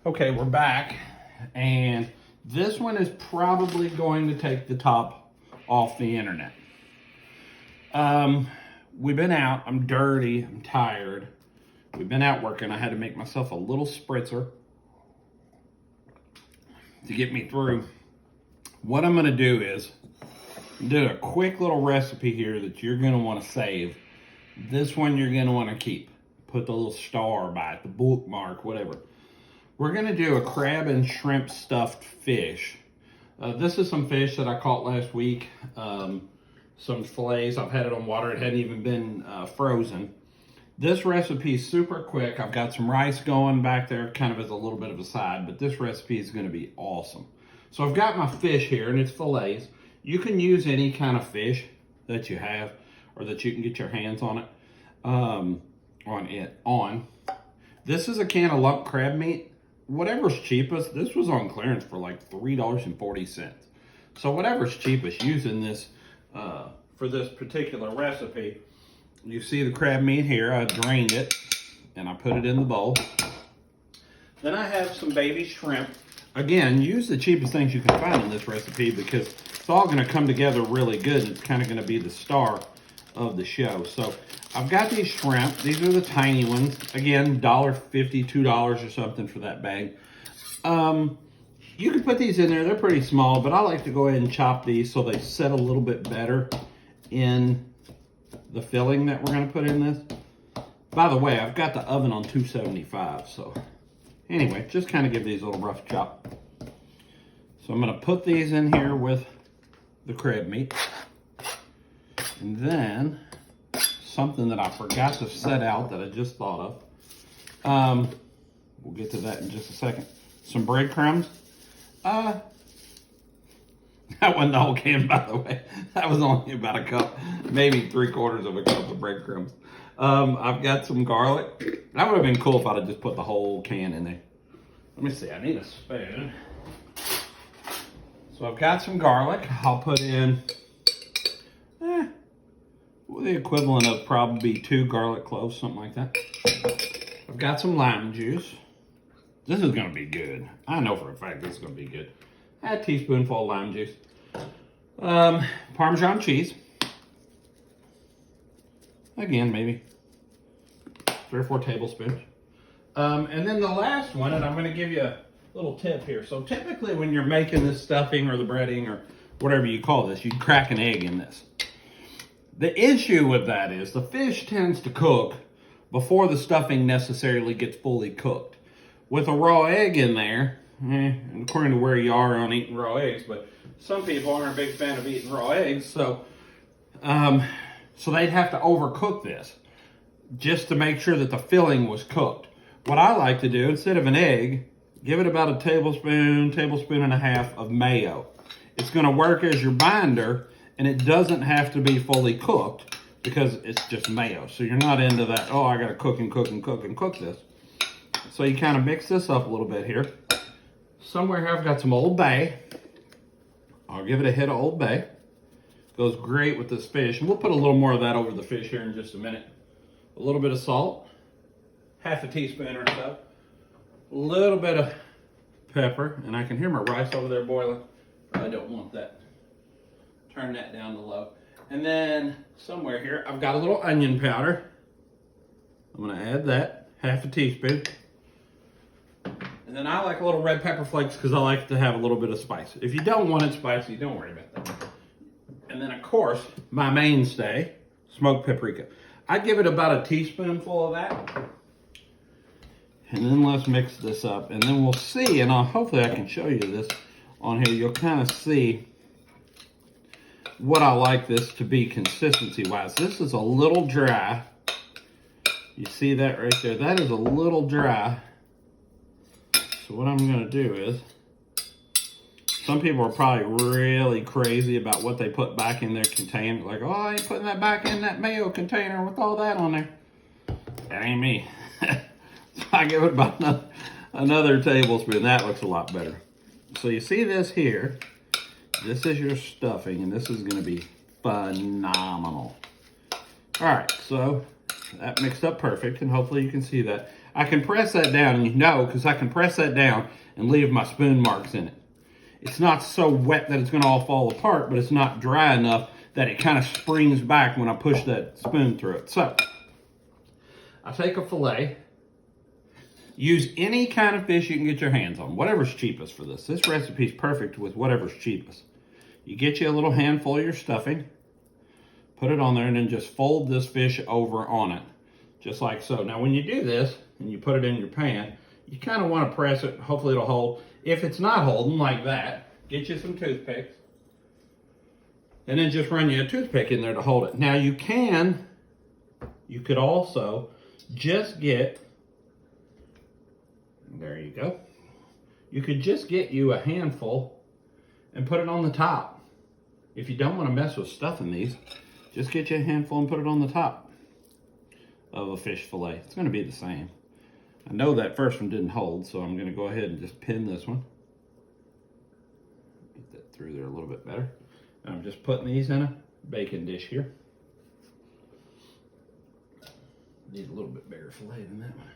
Okay, we're back, and this one is probably going to take the top off the internet. We've been out. I'm dirty. I'm tired. We've been out working. I had to make myself a little spritzer to get me through. What I'm going to do is do a quick little recipe here that you're going to want to save. This one you're going to want to keep. Put the little star by it, the bookmark, whatever. We're going to do a crab and shrimp stuffed fish. This is some fish that I caught last week. Some fillets. I've had it on water. It hadn't even been frozen. This recipe is super quick. I've got some rice going back there kind of as a little bit of a side, but this recipe is going to be awesome. So I've got my fish here, and it's fillets. You can use any kind of fish that you have or that you can get your hands on it. This is a can of lump crab meat. Whatever's cheapest. This was on clearance for like $3.40. So whatever's cheapest, using this for this particular recipe. You see the crab meat here. I drained it and I put it in the bowl. Then I have some baby shrimp. Again, use the cheapest things you can find in this recipe because it's all going to come together really good, and it's kind of going to be the star of the show. So I've got these shrimp. These are the tiny ones. Again, $1.50, $2 or something for that bag. You can put these in there. They're pretty small, but I like to go ahead and chop these so they set a little bit better in the filling that we're going to put in this. By the way, I've got the oven on 275, so anyway, just kind of give these a little rough chop. So I'm going to put these in here with the crab meat. And then something that I forgot to set out that I just thought of. We'll get to that in just a second. Some breadcrumbs. That wasn't the whole can, by the way. That was only about a cup, maybe 3/4 of a cup of breadcrumbs. I've got some garlic. That would have been cool if I'd have just put the whole can in there. Let me see, I need a spoon. So I've got some garlic. I'll put in the equivalent of probably 2 garlic cloves, something like that. I've got some lime juice. This is going to be good. I know for a fact this is going to be good. Add a teaspoonful of lime juice. Parmesan cheese. Again, maybe 3 or 4 tablespoons. And then the last one, and I'm going to give you a little tip here. So typically when you're making this stuffing or the breading or whatever you call this, you crack an egg in this. The issue with that is the fish tends to cook before the stuffing necessarily gets fully cooked. With a raw egg in there, and according to where you are on eating raw eggs, but some people aren't a big fan of eating raw eggs, so they'd have to overcook this just to make sure that the filling was cooked. What I like to do, instead of an egg, give it about a tablespoon and a half of mayo. It's going to work as your binder, and it doesn't have to be fully cooked because it's just mayo. So you're not into that, oh, I got to cook this. So you kind of mix this up a little bit here. Somewhere here I've got some Old Bay. I'll give it a hit of Old Bay. Goes great with this fish. And we'll put a little more of that over the fish here in just a minute. A little bit of salt. Half a teaspoon or so. A little bit of pepper. And I can hear my rice over there boiling. I don't want that. Turn that down to low. And then somewhere here, I've got a little onion powder. I'm going to add that, half a teaspoon. And then I like a little red pepper flakes because I like to have a little bit of spice. If you don't want it spicy, don't worry about that. And then, of course, my mainstay, smoked paprika. I'd give it about a teaspoonful of that. And then let's mix this up. And then we'll see, and hopefully I can show you this on here. You'll kind of see what I like this to be consistency-wise. This is a little dry. You see that right there? That is a little dry. So what I'm going to do is, some people are probably really crazy about what they put back in their container. Like, oh, I ain't putting that back in that mayo container with all that on there. That ain't me. So I give it about another tablespoon. That looks a lot better. So you see this here. This is your stuffing, and this is going to be phenomenal. All right, so that mixed up perfect, and hopefully you can see that. I can press that down, and you know, because I can press that down and leave my spoon marks in it. It's not so wet that it's going to all fall apart, but it's not dry enough that it kind of springs back when I push that spoon through it. So, I take a fillet. Use any kind of fish you can get your hands on, whatever's cheapest for this. This recipe is perfect with whatever's cheapest. You get you a little handful of your stuffing, put it on there, and then just fold this fish over on it, just like so. Now, when you do this, and you put it in your pan, you kind of want to press it. Hopefully it'll hold. If it's not holding like that, get you some toothpicks, and then just run you a toothpick in there to hold it. Now, you could also just get, there you go. You could just get you a handful and put it on the top. If you don't want to mess with stuffing these, just get you a handful and put it on the top of a fish fillet. It's going to be the same. I know that first one didn't hold, so I'm going to go ahead and just pin this one. Get that through there a little bit better. And I'm just putting these in a baking dish here. Need a little bit bigger fillet than that one.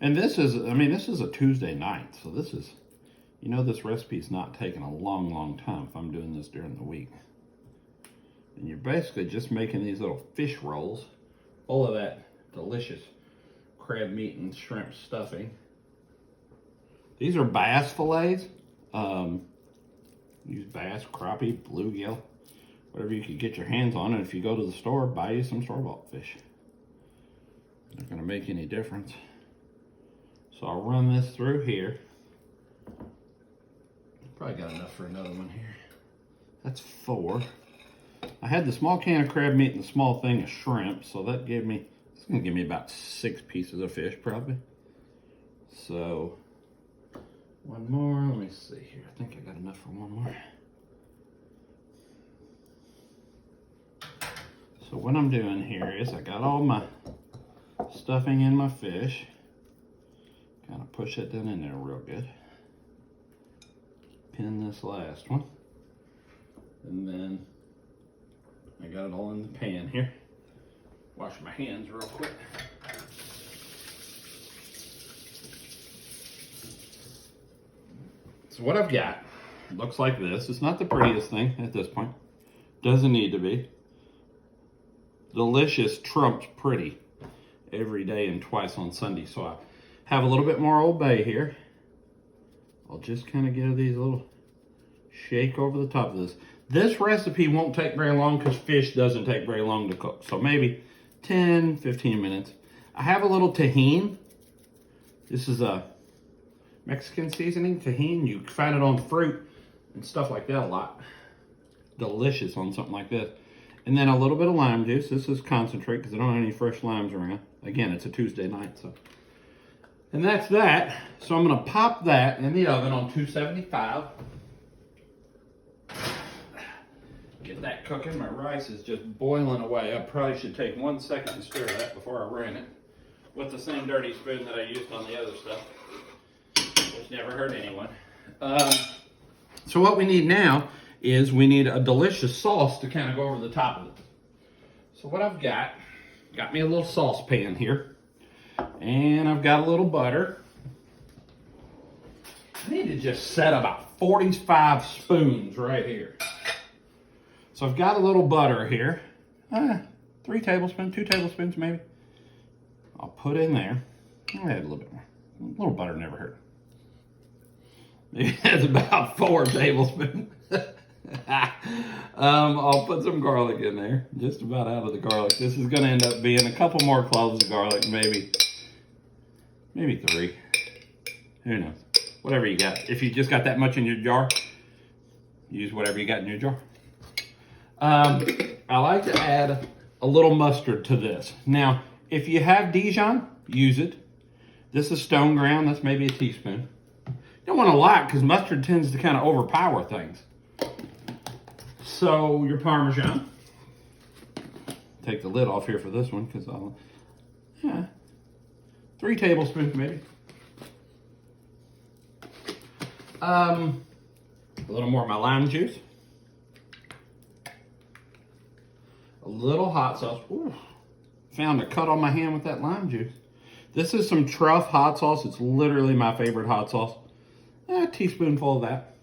And this is, I mean, this is a Tuesday night, so this is, you know, this recipe is not taking a long, long time if I'm doing this during the week. And you're basically just making these little fish rolls full of that delicious crab meat and shrimp stuffing. These are bass fillets. Use bass, crappie, bluegill, whatever you could get your hands on. And if you go to the store, buy you some store-bought fish. Not going to make any difference. So I'll run this through here. Probably got enough for another one here. That's 4. I had the small can of crab meat and the small thing of shrimp, so that gave me, it's gonna give me about 6 pieces of fish probably. So, one more, let me see here. I think I got enough for one more. So what I'm doing here is I got all my stuffing in my fish. Kind of push it down in there real good. Pin this last one. And then I got it all in the pan here. Wash my hands real quick. So what I've got looks like this. It's not the prettiest thing at this point. Doesn't need to be. Delicious trumps pretty every day and twice on Sunday. So I have a little bit more Old Bay here. I'll just kind of give these a little shake over the top of this. This recipe won't take very long because fish doesn't take very long to cook. So maybe 10, 15 minutes. I have a little tahini. This is a Mexican seasoning, tahini. You find it on fruit and stuff like that a lot. Delicious on something like this. And then a little bit of lime juice. This is concentrate because I don't have any fresh limes around. Again, it's a Tuesday night, so. And that's that. So I'm going to pop that in the oven on 275. Get that cooking. My rice is just boiling away. I probably should take 1 second to stir that before I ran it with the same dirty spoon that I used on the other stuff, which never hurt anyone. So what we need now is we need a delicious sauce to kind of go over the top of it. So what I've got me a little saucepan here. And I've got a little butter. I need to just set about 45 spoons right here. So I've got a little butter here. 3 tablespoons, 2 tablespoons maybe. I'll put in there. I'll add a little bit more. A little butter never hurt. Maybe that's about 4 tablespoons. I'll put some garlic in there. Just about out of the garlic. This is going to end up being a couple more cloves of garlic, maybe 3. Who knows? Whatever you got. If you just got that much in your jar, use whatever you got in your jar. I like to add a little mustard to this. Now, if you have Dijon, use it. This is stone ground. That's maybe a teaspoon. You don't want a lot because mustard tends to kind of overpower things. So your Parmesan. Take the lid off here for this one because I'll, 3 tablespoons maybe. A little more of my lime juice. A little hot sauce. Ooh. found a cut on my hand with that lime juice. This is some Truff hot sauce. It's literally my favorite hot sauce. A teaspoonful of that.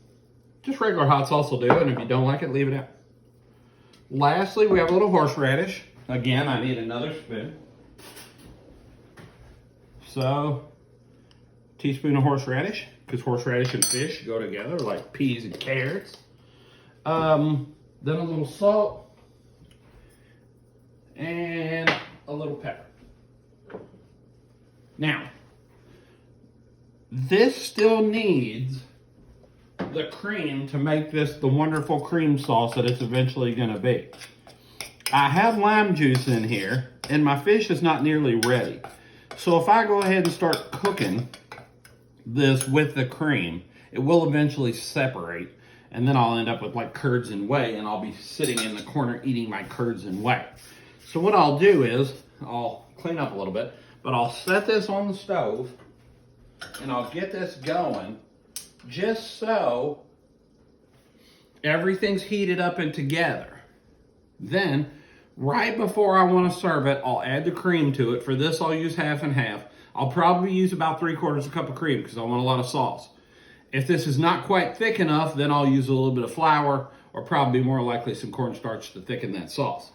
Just regular hot sauce will do, and if you don't like it, leave it out. Lastly, we have a little horseradish. Again, I need another spoon. So, teaspoon of horseradish, because horseradish and fish go together like peas and carrots. Then a little salt and a little pepper. Now, this still needs the cream to make this the wonderful cream sauce that it's eventually going to be. I have lime juice in here, and my fish is not nearly ready. So if I go ahead and start cooking this with the cream, it will eventually separate, and then I'll end up with like curds and whey, and I'll be sitting in the corner eating my curds and whey. So what I'll do is, I'll clean up a little bit, but I'll set this on the stove, and I'll get this going, just so everything's heated up and together. Then, right before I want to serve it, I'll add the cream to it. For this, I'll use half and half. I'll probably use about 3/4 cup of cream because I want a lot of sauce. If this is not quite thick enough, then I'll use a little bit of flour, or probably more likely some cornstarch to thicken that sauce.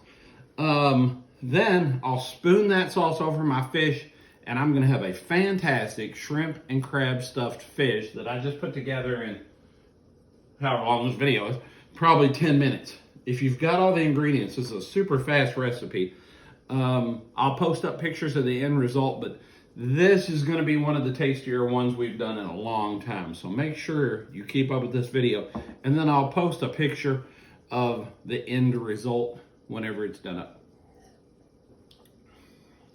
Then I'll spoon that sauce over my fish, and I'm going to have a fantastic shrimp and crab stuffed fish that I just put together in, however long this video is, probably 10 minutes. If you've got all the ingredients, this is a super fast recipe. I'll post up pictures of the end result, but this is going to be one of the tastier ones we've done in a long time. So make sure you keep up with this video, and then I'll post a picture of the end result whenever it's done up.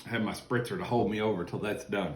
I have my spritzer to hold me over till that's done.